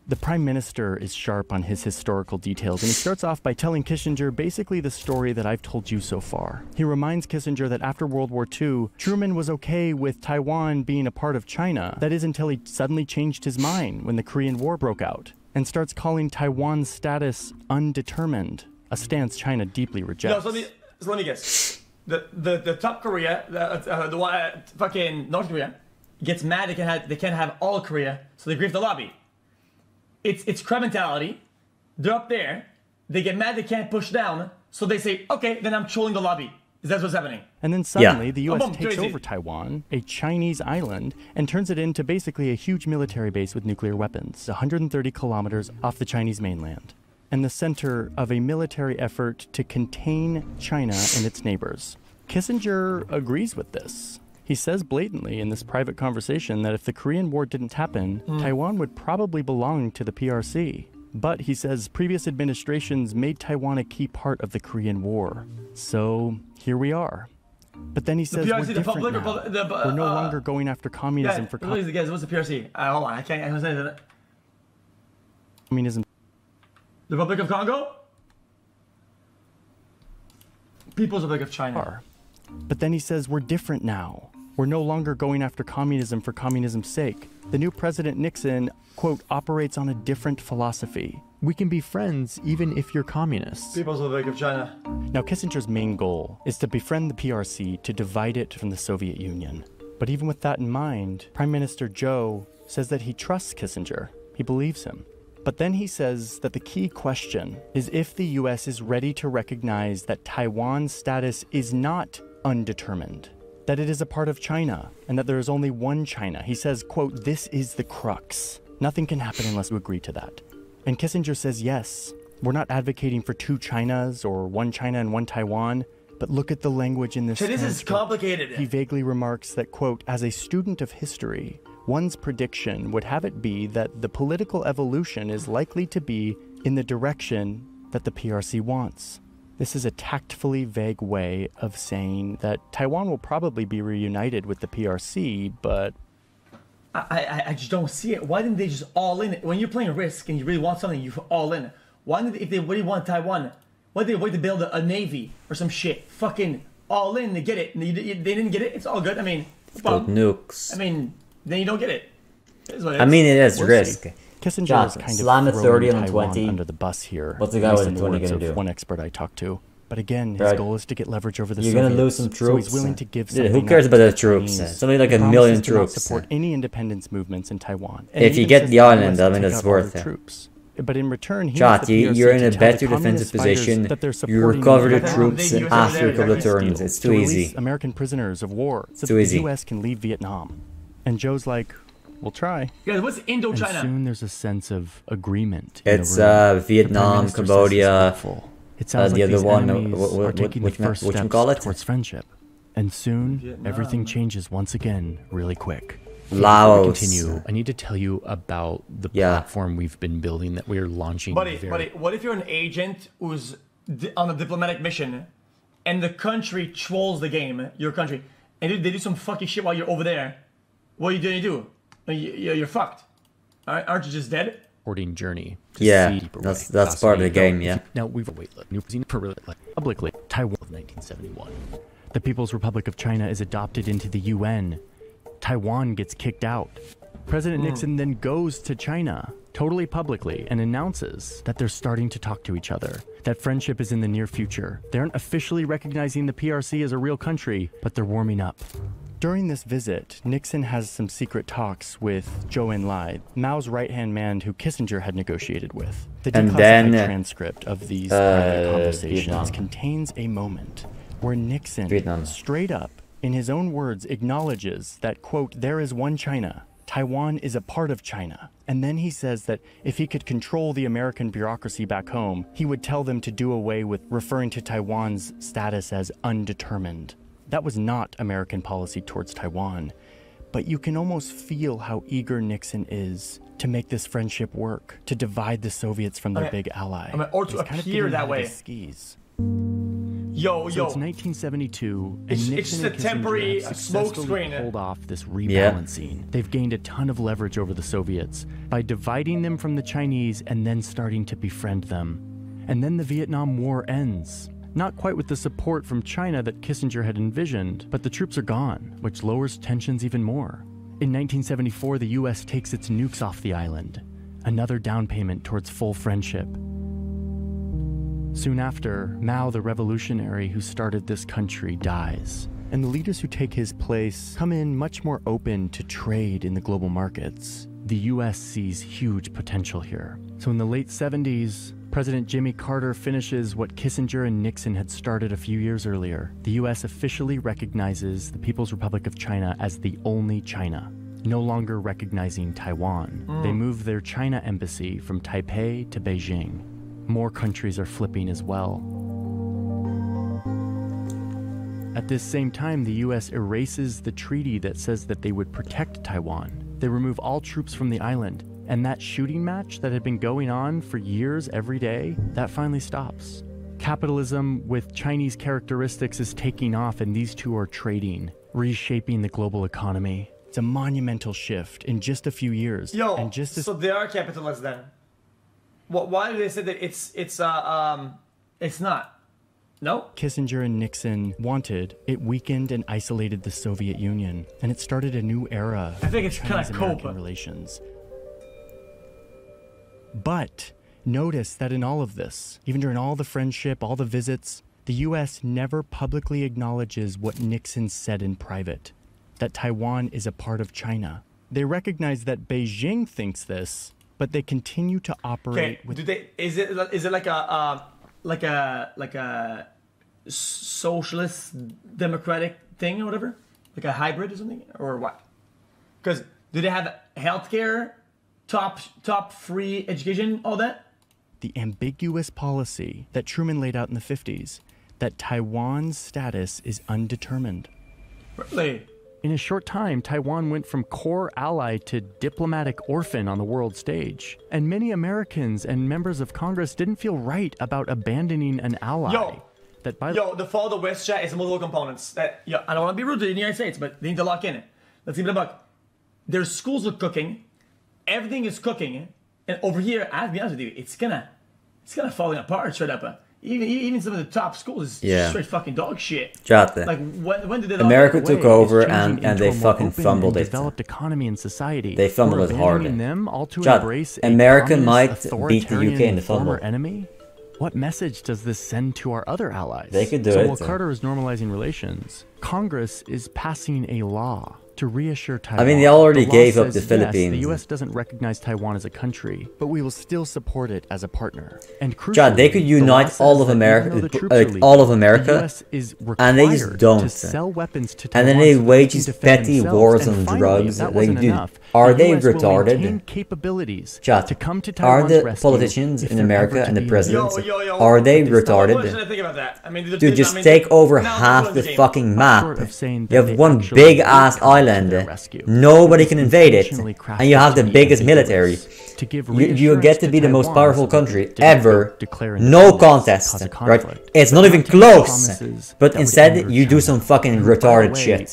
S10: The Prime Minister is sharp on his historical details, and he starts off by telling Kissinger basically the story that I've told you so far. He reminds Kissinger that after World War II, Truman was okay with Taiwan being a part of China. That is until he suddenly changed his mind when the Korean War broke out, and starts calling Taiwan's status undetermined, a stance China deeply rejects.
S2: No, so let me guess. The top Korea, the one, fucking North Korea, gets mad they can't have all Korea, so they grief the lobby. It's crab mentality. They're up there. They get mad they can't push down, so they say, okay, then I'm trolling the lobby. That's what's happening.
S10: And then suddenly the US takes over Taiwan, a Chinese island, and turns it into basically a huge military base with nuclear weapons, 130 kilometers off the Chinese mainland, and the center of a military effort to contain China and its neighbors. Kissinger agrees with this. He says blatantly in this private conversation that if the Korean War didn't happen, Taiwan would probably belong to the PRC. But he says previous administrations made Taiwan a key part of the Korean War. So here we are. But then he says we're different now. We're no longer going after communism for
S2: guys, what's the PRC? Hold on, I can't say that.
S10: Communism.
S2: The Republic of Congo? People's Republic of China.
S10: But then he says we're different now. We're no longer going after communism for communism's sake. The new President Nixon, quote, operates on a different philosophy. We can be friends even if you're communists.
S2: People's Republic of China.
S10: Now, Kissinger's main goal is to befriend the PRC to divide it from the Soviet Union. But even with that in mind, Prime Minister Zhou says that he trusts Kissinger. He believes him. But then he says that the key question is if the US is ready to recognize that Taiwan's status is not undetermined, that it is a part of China, and that there is only one China. He says, quote, this is the crux. Nothing can happen unless you agree to that. And Kissinger says, yes, we're not advocating for two Chinas or one China and one Taiwan, but look at the language in this
S2: transcript. This is complicated.
S10: He vaguely remarks that, quote, as a student of history, one's prediction would have it be that the political evolution is likely to be in the direction that the PRC wants. This is a tactfully vague way of saying that Taiwan will probably be reunited with the PRC, but...
S2: I just don't see it. Why didn't they just all in? When you're playing Risk and you really want something, you all in. Why did if they really want Taiwan, why did they wait to build a navy or some shit? Fucking all in to get it. They didn't get it. It's all good. I mean,
S1: build nukes.
S2: I mean, then you don't get it.
S1: I mean, it is Risk.
S10: Kissinger is kind
S1: slam
S10: of
S1: at 30
S10: throwing
S1: on
S10: Taiwan
S1: 20.
S10: under the bus here.
S1: What's the guy with the 20
S10: going to
S1: do?
S10: One expert I talked to. But again, his goal is to get leverage over the
S1: You're
S10: Soviets.
S1: gonna lose some troops.
S10: So he's willing to give something.
S1: Who cares about the troops? Something like a million troops.
S10: Support any independence movements in Taiwan.
S1: If you get the island, I mean, it's worth it.
S10: Troops. But in return,
S1: Chat, you're in a better defensive position. You recover the troops after a couple of turns. It's too easy.
S10: American prisoners of war, so
S1: too
S10: that
S1: easy.
S10: the U.S. can leave Vietnam. And Joe's like, we'll try.
S2: Guys, what's Indochina?
S10: And soon there's a sense of agreement.
S1: It's Vietnam, Cambodia.
S10: It sounds
S1: the
S10: like
S1: other
S10: these
S1: one,
S10: enemies are taking the first steps towards friendship. And soon, everything changes once again, really quick.
S1: Laos.
S11: Before we continue, I need to tell you about the platform we've been building that we're launching.
S2: Buddy, what if you're an agent who's on a diplomatic mission and the country trolls the game, your country, and they do some fucking shit while you're over there? What are you do? You're fucked. Aren't you just dead?
S11: Reporting journey.
S1: Yeah, that's part of the game. Yeah.
S11: Now we've publicly Taiwan of 1971.
S10: The People's Republic of China is adopted into the UN. Taiwan gets kicked out. President Nixon then goes to China, totally publicly, and announces that they're starting to talk to each other, that friendship is in the near future. They aren't officially recognizing the PRC as a real country, but they're warming up. During this visit, Nixon has some secret talks with Zhou Enlai, Mao's right-hand man who Kissinger had negotiated with. The declassified transcript of these private conversations contains a moment where Nixon, straight up, in his own words, acknowledges that, quote, there is one China. Taiwan is a part of China. And then he says that if he could control the American bureaucracy back home, he would tell them to do away with referring to Taiwan's status as undetermined. That was not American policy towards Taiwan, but you can almost feel how eager Nixon is to make this friendship work, to divide the Soviets from their big ally.
S2: Or to appear that way. Yo.
S10: It's 1972, and Nixon
S2: it's just a temporary smoke screen.
S10: Pulled off this rebalancing. Yeah. They've gained a ton of leverage over the Soviets by dividing them from the Chinese and then starting to befriend them. And then the Vietnam War ends. Not quite with the support from China that Kissinger had envisioned, but the troops are gone, which lowers tensions even more. In 1974, the US takes its nukes off the island, another down payment towards full friendship. Soon after, Mao, the revolutionary who started this country, dies, and the leaders who take his place come in much more open to trade in the global markets. The US sees huge potential here. So in the late 70s, President Jimmy Carter finishes what Kissinger and Nixon had started a few years earlier. The US officially recognizes the People's Republic of China as the only China, no longer recognizing Taiwan. They move their China embassy from Taipei to Beijing. More countries are flipping as well. At this same time, the US erases the treaty that says that they would protect Taiwan. They remove all troops from the island, and that shooting match that had been going on for years every day, that finally stops. Capitalism with Chinese characteristics is taking off, and these two are trading, reshaping the global economy. It's a monumental shift in just a few years.
S2: Yo,
S10: and just
S2: so they are capitalists then. Why do they say that it's not? No?
S10: Kissinger and Nixon wanted, it weakened and isolated the Soviet Union, and it started a new era
S2: I think it's kind of
S10: Chinese-American relations. But notice that in all of this, even during all the friendship, all the visits, the US never publicly acknowledges what Nixon said in private, that Taiwan is a part of China. They recognize that Beijing thinks this, but they continue to operate with...
S2: Is it like a socialist democratic thing or whatever? Like a hybrid or something? Or what? Because do they have healthcare, top free education, all that?
S10: The ambiguous policy that Truman laid out in the 50s, that Taiwan's status is undetermined.
S2: Really?
S10: In a short time, Taiwan went from core ally to diplomatic orphan on the world stage. And many Americans and members of Congress didn't feel right about abandoning an ally.
S2: The fall of the West chat is multiple components. I don't want to be rude to the United States, but they need to lock in it. Let's give it a buck. Their schools are cooking. Everything is cooking. And over here, I have to be honest with you, it's gonna falling apart straight up. Even some of the top schools is straight fucking dog shit. Like when did it
S1: America took over and they fucking fumbled it.
S10: Developed economy and society.
S1: They fumbled it hard.
S10: Them all to embrace
S1: America might beat the UK in the fumble.
S10: Enemy? What message does this send to our other allies?
S1: They could do it.
S10: So while Carter is normalizing relations, Congress is passing a law to reassure Taiwan.
S1: I mean, they already gave up the Philippines.
S10: The U.S. doesn't recognize Taiwan as a country, but we will still support it as a partner. And crucially,
S1: they could unite all of America, and they just don't.
S10: To sell weapons to
S1: and then they wage these petty wars on drugs. Like, dude, are they retarded?
S10: Capabilities
S1: Chat,
S10: to come to
S1: are the politicians in America and the presidents, are they retarded?
S2: What should I think about that? I mean,
S1: dude, just take over half the fucking map. You have one big ass island. Nobody can invade it, and you have the biggest military. You get to be the most powerful country ever. No contest, right? It's not even close. But instead, you do some fucking retarded shit,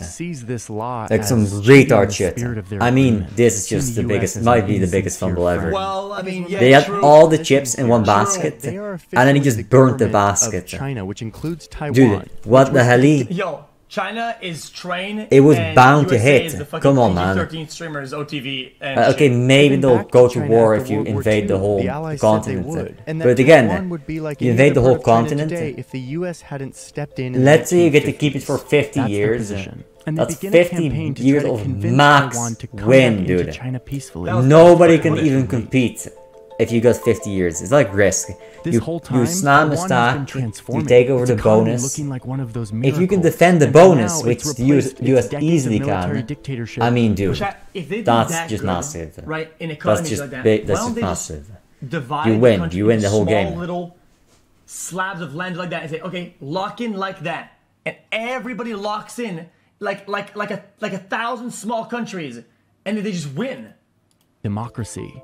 S1: like some retard shit. I mean, this is just the biggest, might be the biggest fumble ever.
S2: Well, I mean,
S1: they had all the chips in one basket, and then he just burnt the basket.
S10: China, which includes Taiwan.
S1: Dude, what the hell?
S2: Yo, China is trained.
S1: It was bound to hit. Come on, man.
S2: 13 streamers, OTV. And
S1: okay, maybe they'll go to war if you invade the whole continent. But again, you invade the whole continent.
S10: If the US hadn't stepped in,
S1: let's say you get to keep it for 50 years. That's 50 years of max win, dude. Nobody can even compete if you got 50 years. It's like risk. You slam a stack, you take over the bonus. If you can defend the bonus, which the US easily can, I mean, dude, that's just massive.
S2: Right, in economies like that.
S1: That's just massive.
S2: You
S1: win the whole game.
S2: Little slabs of land like that and say, okay, lock in like that, and everybody locks in like 1,000 small countries, and then they just win.
S10: Democracy.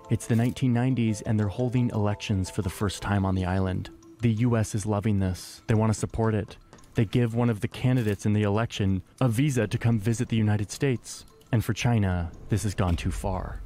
S10: It's the 1990s, and they're holding elections for the first time on the island. The US is loving this. They want to support it. They give one of the candidates in the election a visa to come visit the United States. And for China, this has gone too far.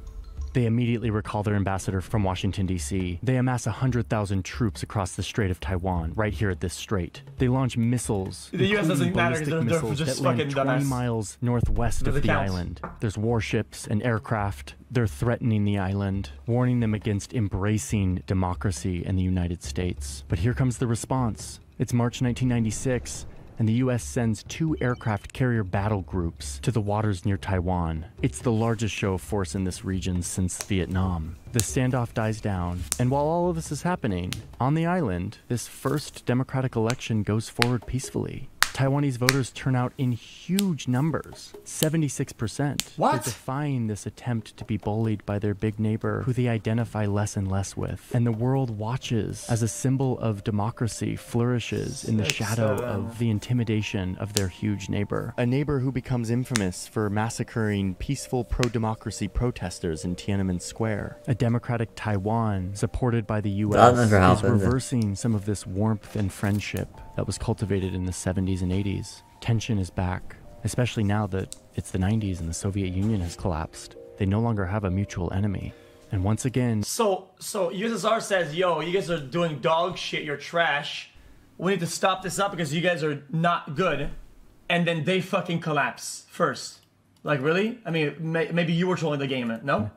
S10: They immediately recall their ambassador from Washington, D.C. They amass 100,000 troops across the Strait of Taiwan, right here at this strait. They launch missiles.
S2: The U.S. doesn't matter because they're just fucking
S10: 20 miles northwest of the island. There's warships and aircraft. They're threatening the island, warning them against embracing democracy and the United States. But here comes the response. It's March 1996. And the U.S. sends 2 aircraft carrier battle groups to the waters near Taiwan. It's the largest show of force in this region since Vietnam. The standoff dies down, and while all of this is happening, on the island, this first democratic election goes forward peacefully. Taiwanese voters turn out in huge numbers, 76%.
S2: What?
S10: They're defying this attempt to be bullied by their big neighbor who they identify less and less with. And the world watches as a symbol of democracy flourishes in the shadow of the intimidation of their huge neighbor. A neighbor who becomes infamous for massacring peaceful pro-democracy protesters in Tiananmen Square. A democratic Taiwan, supported by the U.S., is reversing some of this warmth and friendship that was cultivated in the 70s and 80s. Tension is back, especially now that it's the 90s and the Soviet Union has collapsed. They no longer have a mutual enemy. And once again...
S2: So USSR says, yo, you guys are doing dog shit, you're trash. We need to stop this up because you guys are not good. And then they fucking collapse first. Like, really? I mean, maybe you were trolling the game, no?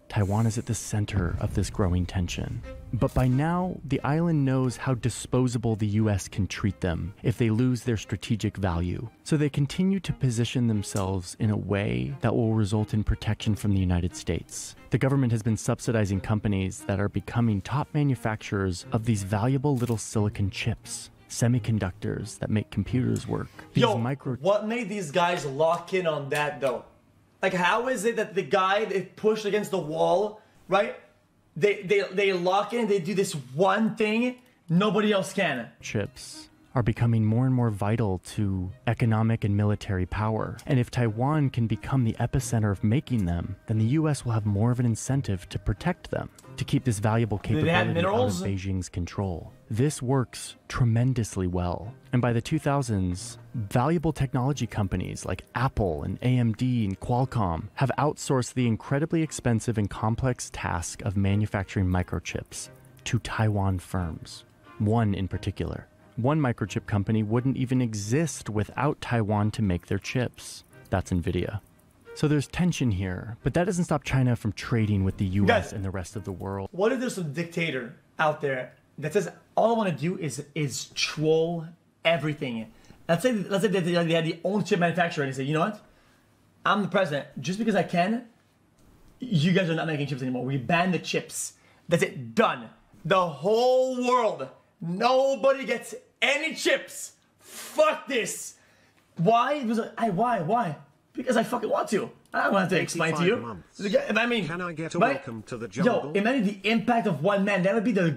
S10: Taiwan is at the center of this growing tension. But by now, the island knows how disposable the US can treat them if they lose their strategic value. So they continue to position themselves in a way that will result in protection from the United States. The government has been subsidizing companies that are becoming top manufacturers of these valuable little silicon chips, semiconductors that make computers work.
S2: What made these guys lock in on that, though? Like, how is it that the guy they pushed against the wall, right? They lock in, they do this one thing, nobody else can.
S10: Chips are becoming more and more vital to economic and military power. And if Taiwan can become the epicenter of making them, then the US will have more of an incentive to protect them, to keep this valuable capability out of Beijing's control. This works tremendously well. And by the 2000s, valuable technology companies like Apple and AMD and Qualcomm have outsourced the incredibly expensive and complex task of manufacturing microchips to Taiwan firms. One in particular. One microchip company wouldn't even exist without Taiwan to make their chips. That's NVIDIA. So there's tension here, but that doesn't stop China from trading with the US and the rest of the world.
S2: What if there's some dictator out there that says, all I want to do is troll everything? Let's say they had the own chip manufacturer and they say, you know what? I'm the president. Just because I can, you guys are not making chips anymore. We ban the chips. That's it. Done. The whole world. Nobody gets any chips. Fuck this. Why? Why? Because I fucking want to. I don't have to explain to you. I mean,
S3: can I get a welcome to the jungle?
S2: Yo, imagine the impact of one man. That would be the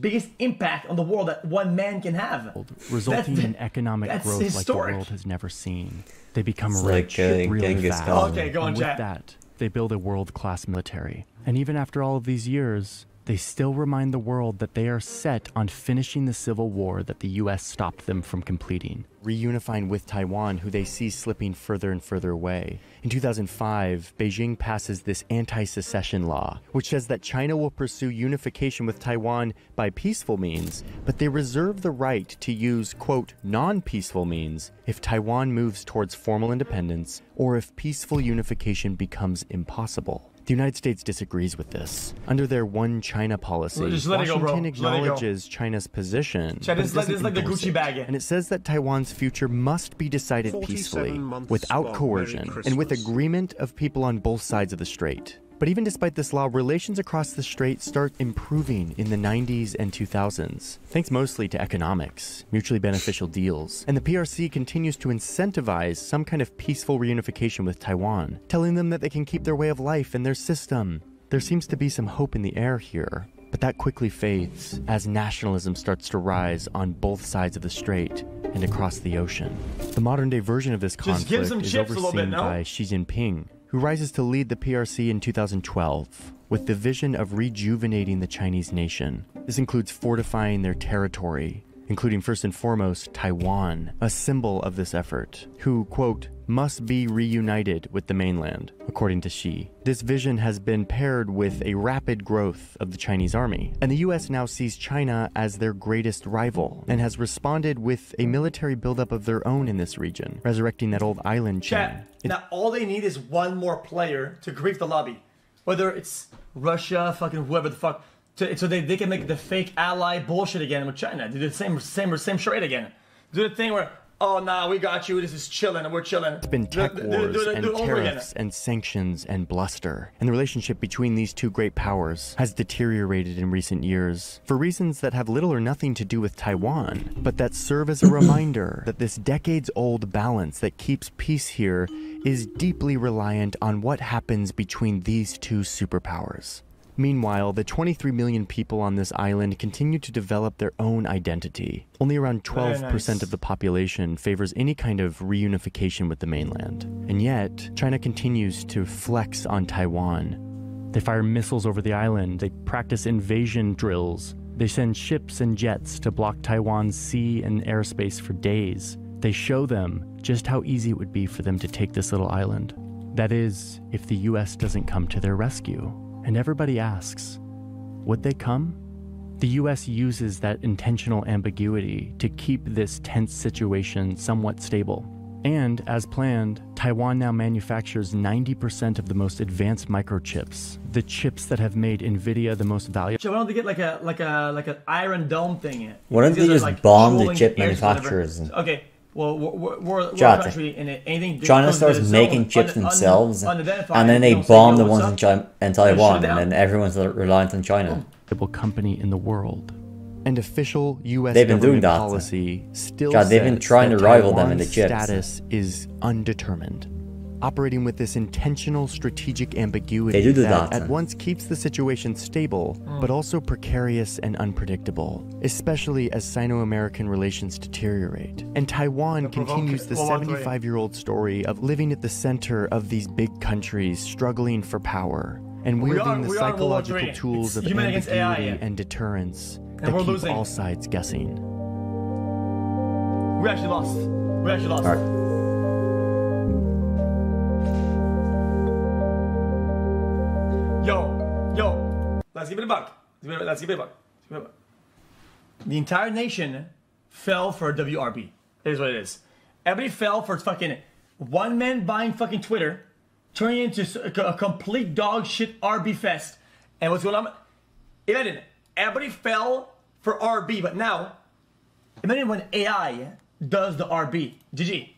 S2: biggest impact on the world that one man can have.
S10: Resulting in economic growth historic. Like the world has never seen. They become rich
S1: like,
S10: really fast.
S2: Okay, go on,
S10: and
S2: chat.
S10: With that, they build a world-class military. And even after all of these years, they still remind the world that they are set on finishing the civil war that the US stopped them from completing, reunifying with Taiwan, who they see slipping further and further away. In 2005, Beijing passes this anti-secession law, which says that China will pursue unification with Taiwan by peaceful means, but they reserve the right to use, quote, non-peaceful means if Taiwan moves towards formal independence or if peaceful unification becomes impossible. The United States disagrees with this. Under their One China policy, Washington acknowledges China's position.
S2: This is like the Gucci bag.
S10: And it says that Taiwan's future must be decided peacefully, without coercion, and with agreement of people on both sides of the strait. But even despite this law, relations across the strait start improving in the 90s and 2000s, thanks mostly to economics, mutually beneficial deals. And the PRC continues to incentivize some kind of peaceful reunification with Taiwan, telling them that they can keep their way of life and their system. There seems to be some hope in the air here, but that quickly fades as nationalism starts to rise on both sides of the strait and across the ocean. The modern-day version of this conflict is overseen by Xi Jinping, who rises to lead the PRC in 2012 with the vision of rejuvenating the Chinese nation. This includes fortifying their territory, including first and foremost Taiwan, a symbol of this effort, who, quote, must be reunited with the mainland, according to Xi. This vision has been paired with a rapid growth of the Chinese army, and the US now sees China as their greatest rival, and has responded with a military buildup of their own in this region, resurrecting that old island chain.
S2: Now all they need is one more player to grief the lobby. Whether it's Russia, fucking whoever the fuck, so they can make the fake ally bullshit again with China. Do the same charade again. Do the thing where, oh, nah, we got you. This is chilling. We're chilling.
S10: It's been tech wars and tariffs and sanctions and bluster. And the relationship between these two great powers has deteriorated in recent years for reasons that have little or nothing to do with Taiwan, but that serve as a reminder that this decades-old balance that keeps peace here is deeply reliant on what happens between these two superpowers. Meanwhile, the 23 million people on this island continue to develop their own identity. Only around 12% of the population favors any kind of reunification with the mainland. And yet, China continues to flex on Taiwan. They fire missiles over the island, they practice invasion drills, they send ships and jets to block Taiwan's sea and airspace for days. They show them just how easy it would be for them to take this little island. That is, if the US doesn't come to their rescue. And everybody asks, would they come? The US uses that intentional ambiguity to keep this tense situation somewhat stable. And, as planned, Taiwan now manufactures 90% of the most advanced microchips, the chips that have made NVIDIA the most valuable.
S2: So why don't they get like an Iron Dome thing?
S1: Why don't they just bomb the chip manufacturers?
S2: Okay. Well, we're a country and anything.
S1: China starts making chips themselves, and then they bomb the ones in Taiwan, and then everyone's reliant on China.
S10: Company in the world. And official U.S.
S1: They've been doing that
S10: policy still
S1: they've been trying to rival them in the chips.
S10: Status is undetermined, operating with this intentional strategic ambiguity
S1: they do
S10: that at once keeps the situation stable, but also precarious and unpredictable, especially as Sino-American relations deteriorate. And Taiwan continues the 75-year-old story of living at the center of these big countries struggling for power, and wielding the psychological tools of ambiguity and deterrence that keep all sides guessing.
S2: We actually lost.
S1: All right.
S2: Yo, let's give it a buck. Let's give it a buck. The entire nation fell for WRB. It is what it is. Everybody fell for fucking one man buying fucking Twitter, turning into a complete dog shit RB fest. And what's going on? Imagine, everybody fell for RB, but now, imagine when AI does the RB. GG.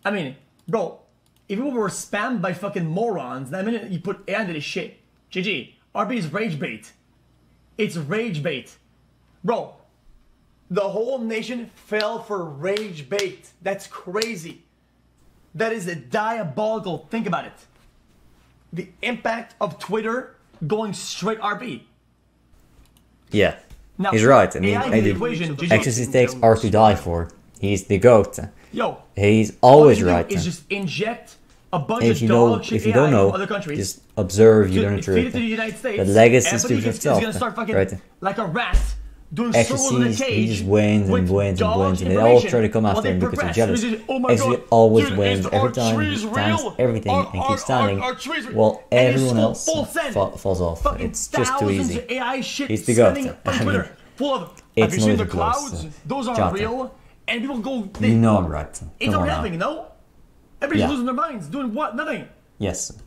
S2: I mean, bro, if people were spammed by fucking morons, the minute you put AI into this shit, GG. RB is rage bait. It's rage bait. Bro, the whole nation fell for rage bait. That's crazy. That is a diabolical. Think about it. The impact of Twitter going straight RB.
S1: Yeah,
S2: now,
S1: he's right. I mean, xQc's takes are to die for. He's the GOAT.
S2: Yo,
S1: he's always right.
S2: Is just inject a bunch of dog shit
S1: if you don't know,
S2: other countries.
S1: Just observe. You learn the truth.
S2: To the United States,
S1: the legacy speaks for itself.
S2: Gonna start fucking
S1: right?
S2: Like a rat doing circles in a cage.
S1: He just wins and wins and wins, and they all try to come after him because they're jealous. xQc always wins every time. He stands everything and keeps standing, while everyone else falls off. It's just too easy. He's the GOAT. I mean, it's not even close.
S2: Those are real, and people go.
S1: You know I'm right.
S2: It's not happening, no? Everybody's losing their minds. Doing what? Nothing.
S1: Yes.